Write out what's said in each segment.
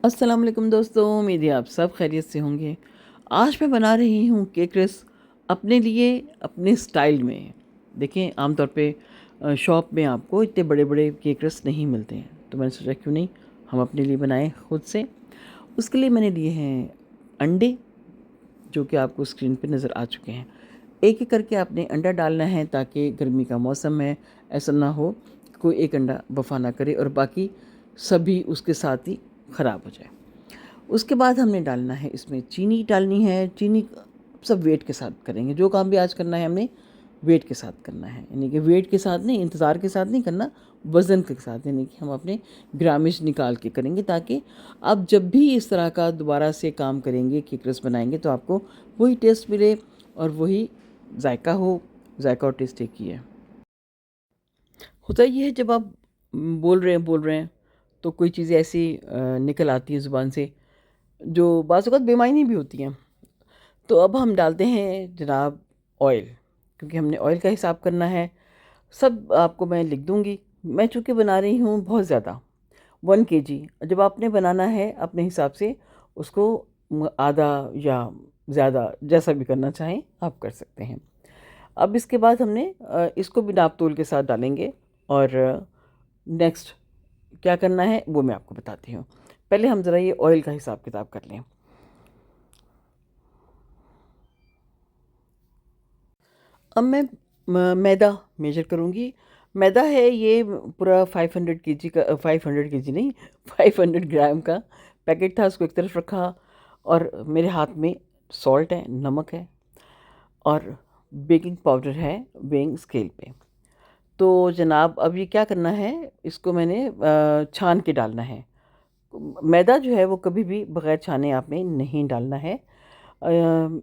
अस्सलाम वालेकुम दोस्तों, उम्मीद है आप सब खैरियत से होंगे। आज मैं बना रही हूँ केक रस अपने लिए, अपने स्टाइल में। देखें, आमतौर पे शॉप में आपको इतने बड़े बड़े केक रस नहीं मिलते हैं, तो मैंने सोचा क्यों नहीं हम अपने लिए बनाएं खुद से। उसके लिए मैंने लिए हैं अंडे, जो कि आपको स्क्रीन पे नज़र आ चुके हैं। एक एक करके आपने अंडा डालना है, ताकि गर्मी का मौसम है, ऐसा ना हो कोई एक अंडा वफ़ा ना करे और बाकी सभी उसके साथ ही ख़राब हो जाए। उसके बाद हमने डालना है, इसमें चीनी डालनी है। चीनी सब वेट के साथ करेंगे, जो काम भी आज करना है हमने वेट के साथ करना है, यानी कि वेट के साथ नहीं, इंतज़ार के साथ नहीं करना, वज़न के साथ, यानी कि हम अपने ग्रामेज निकाल के करेंगे, ताकि आप जब भी इस तरह का दोबारा से काम करेंगे, केक रस बनाएंगे, तो आपको वही टेस्ट मिले और वही जायका हो। जायका और टेस्ट एक ही है। होता ये है, जब आप बोल रहे हैं तो कोई चीज़ें ऐसी निकल आती हैं ज़ुबान से, जो बाज़ औक़ात बेमायनी भी होती हैं। तो अब हम डालते हैं जनाब ऑयल, क्योंकि हमने ऑयल का हिसाब करना है। सब आपको मैं लिख दूँगी। मैं चूँकि बना रही हूँ बहुत ज़्यादा, 1 केजी। जब आपने बनाना है अपने हिसाब से, उसको आधा या ज़्यादा जैसा भी करना चाहें आप कर सकते हैं। अब इसके बाद हमने इसको भी नाप तोल के साथ डालेंगे, और नेक्स्ट क्या करना है वो मैं आपको बताती हूँ। पहले हम ज़रा ये ऑयल का हिसाब किताब कर लें। अब मैं मैदा मेजर करूँगी। मैदा है ये पूरा 500 केजी का, 500 केजी नहीं, 500 ग्राम का पैकेट था, उसको एक तरफ रखा। और मेरे हाथ में सॉल्ट है, नमक है, और बेकिंग पाउडर है वेइंग स्केल पे। तो जनाब अब ये क्या करना है, इसको मैंने छान के डालना है। मैदा जो है वो कभी भी बग़ैर छाने आपने नहीं डालना है।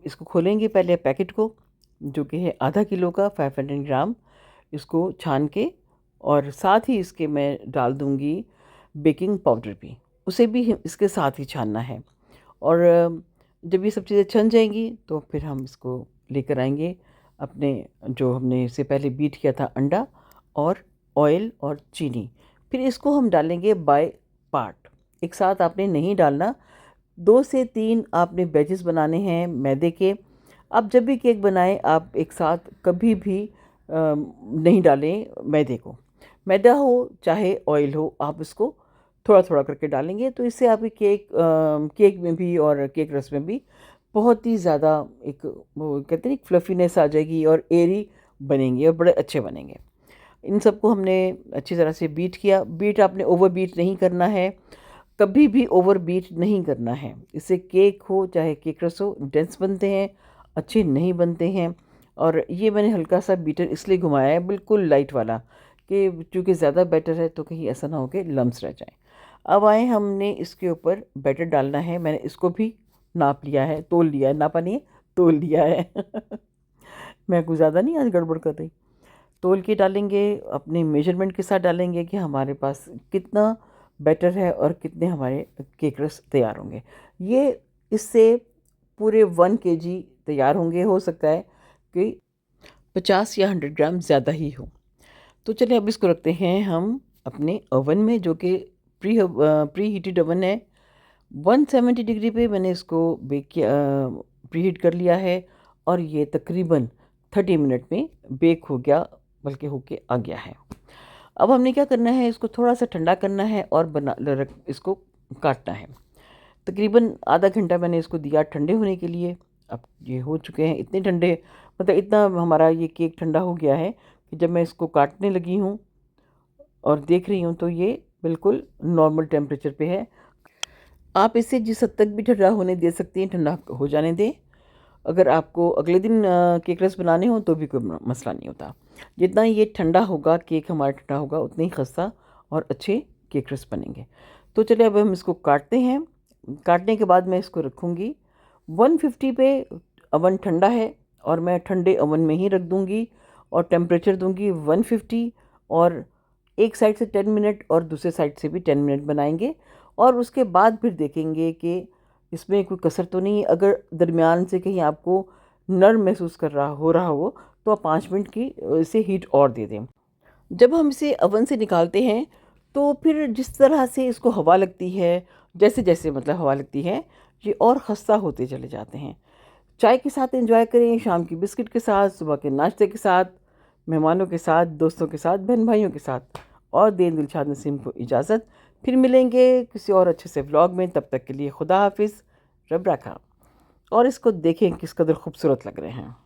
इसको खोलेंगे पहले पैकेट को, जो कि है आधा किलो का, 500 ग्राम। इसको छान के, और साथ ही इसके मैं डाल दूँगी बेकिंग पाउडर भी, उसे भी इसके साथ ही छानना है। और जब ये सब चीज़ें छन जाएंगी, तो फिर हम इसको लेकर आएंगे अपने, जो हमने इससे पहले बीट किया था, अंडा और ऑयल और चीनी। फिर इसको हम डालेंगे बाय पार्ट, एक साथ आपने नहीं डालना। 2 से 3 आपने बैचेस बनाने हैं मैदे के। आप जब भी केक बनाएं, आप एक साथ कभी भी नहीं डालें मैदे को। मैदा हो चाहे ऑयल हो, आप इसको थोड़ा थोड़ा करके डालेंगे, तो इससे आपकी केक में भी और केक रस में भी बहुत ही ज़्यादा एक, वो कहते हैं, एक फ्लफीनेस आ जाएगी, और एयरी बनेंगे और बड़े अच्छे बनेंगे। इन सबको हमने अच्छी तरह से बीट किया। बीट आपने ओवर बीट नहीं करना है, कभी भी ओवर बीट नहीं करना है। इससे केक हो चाहे केक रस हो, डेंस बनते हैं, अच्छे नहीं बनते हैं। और ये मैंने हल्का सा बीटर इसलिए घुमाया है, बिल्कुल लाइट वाला, कि चूँकि ज़्यादा बैटर है तो कहीं ऐसा ना हो कि लम्स रह जाएं। अब आए, हमने इसके ऊपर बैटर डालना है। मैंने इसको भी नाप लिया है, तोल लिया है, नापा नहीं है, तोल लिया है। मैं कुछ ज़्यादा नहीं आज गड़बड़ कर रही। तोल के डालेंगे, अपने मेजरमेंट के साथ डालेंगे कि हमारे पास कितना बैटर है और कितने हमारे केक रस तैयार होंगे। ये इससे पूरे 1 केजी तैयार होंगे। हो सकता है कि 50 या 100 ग्राम ज़्यादा ही हो। तो चलिए अब इसको रखते हैं हम अपने ओवन में, जो कि प्री हीटेड ओवन है। 170 डिग्री पे मैंने इसको बेक किया, प्री हीट कर लिया है, और ये तकरीबन 30 मिनट में बेक हो गया, बल्कि होके आ गया है। अब हमने क्या करना है, इसको थोड़ा सा ठंडा करना है और इसको काटना है। तकरीबन आधा घंटा मैंने इसको दिया ठंडे होने के लिए। अब ये हो चुके हैं इतने ठंडे, मतलब इतना हमारा ये केक ठंडा हो गया है कि जब मैं इसको काटने लगी हूँ और देख रही हूँ, तो ये बिल्कुल नॉर्मल टेम्परेचर पे है। आप इसे जिस हद तक भी ठंडा होने दे सकती हैं, ठंडा हो जाने दें। अगर आपको अगले दिन केक रस बनाने हो तो भी कोई मसला नहीं होता। जितना ये ठंडा होगा, केक हमारा ठंडा होगा, उतने ही खस्ता और अच्छे केक रस बनेंगे। तो चलिए अब हम इसको काटते हैं। काटने के बाद मैं इसको रखूँगी 150 पे। ओवन ठंडा है, और मैं ठंडे ओवन में ही रख दूँगी, और टेम्परेचर दूँगी 150। और एक साइड से 10 मिनट और दूसरे साइड से भी 10 मिनट बनाएंगे, और उसके बाद फिर देखेंगे कि इसमें कोई कसर तो नहीं है। अगर दरमियान से कहीं आपको नर्म महसूस रहा हो, तो आप 5 मिनट की इसे हीट और दे दें। जब हम इसे ओवन से निकालते हैं, तो फिर जिस तरह से इसको हवा लगती है, जैसे जैसे मतलब हवा लगती है ये और खस्ता होते चले जाते हैं। चाय के साथ एंजॉय करें, शाम की बिस्किट के साथ, सुबह के नाश्ते के साथ, मेहमानों के साथ, दोस्तों के साथ, बहन भाइयों के साथ। और दें दिलशाद नसीम को इजाज़त। फिर मिलेंगे किसी और अच्छे से व्लॉग में। तब तक के लिए खुदा हाफिज़, रब रखा। और इसको देखें किस कदर खूबसूरत लग रहे हैं।